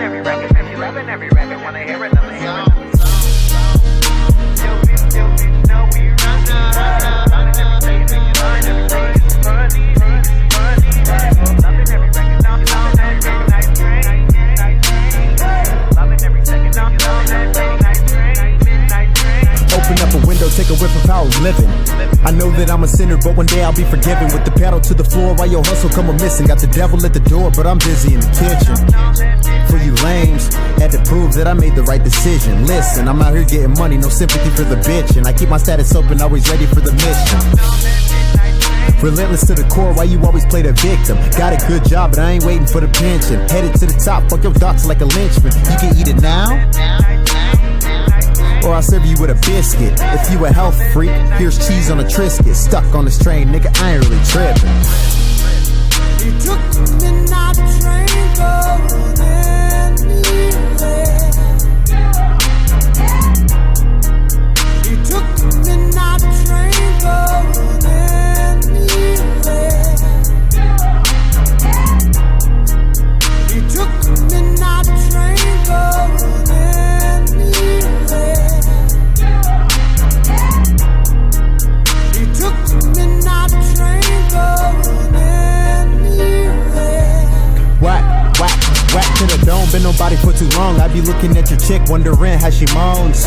every record, loving every record, wanna hear another song. Open up a window, take a whiff of how I'm living. I know that I'm a sinner, but one day I'll be forgiven. With the pedal to the floor while your hustle come a missing. Got the devil at the door, but I'm busy in the kitchen. For you lames, had to prove that I made the right decision. Listen, I'm out here getting money, no sympathy for the bitch. And I keep my status open, always ready for the mission. Relentless to the core, why you always play the victim? Got a good job, but I ain't waiting for the pension. Headed to the top, fuck your thoughts like a lynchman. You can eat it now, or I'll serve you with a biscuit. If you a health freak, here's cheese on a Triscuit. Stuck on this train, nigga, I ain't really tripping. He took the midnight train going anywhere. He took the midnight train going anywhere. He took the midnight train going anywhere. He took the midnight train going anywhere. Whack, whack, whack to the dome. Been nobody for too long. I be looking at your chick, wondering how she moans.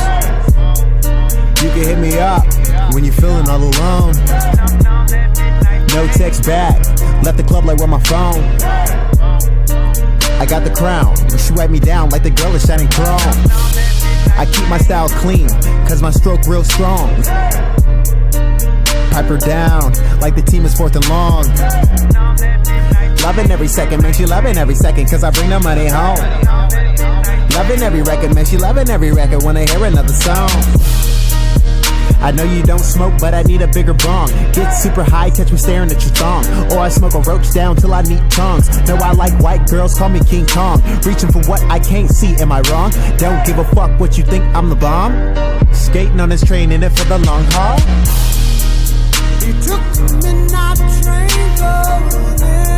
You can hit me up when you're feeling all alone. No text back, left the club like where my phone. I got the crown, but she wipe me down like the girl is shining chrome. I keep my style clean, cause my stroke real strong. Pipe her down, like the team is 4th and long. Loving every second, man, she loving every second, cause I bring the money home. Loving every record, man, she loving every record when I hear another song. I know you don't smoke, but I need a bigger bong. Get super high, catch me staring at your thong. Or I smoke a roach down till I need tongues. Know I like white girls, call me King Kong. Reaching for what I can't see, am I wrong? Don't give a fuck what you think, I'm the bomb. Skating on this train, in it for the long haul. He took the midnight train going anywhere.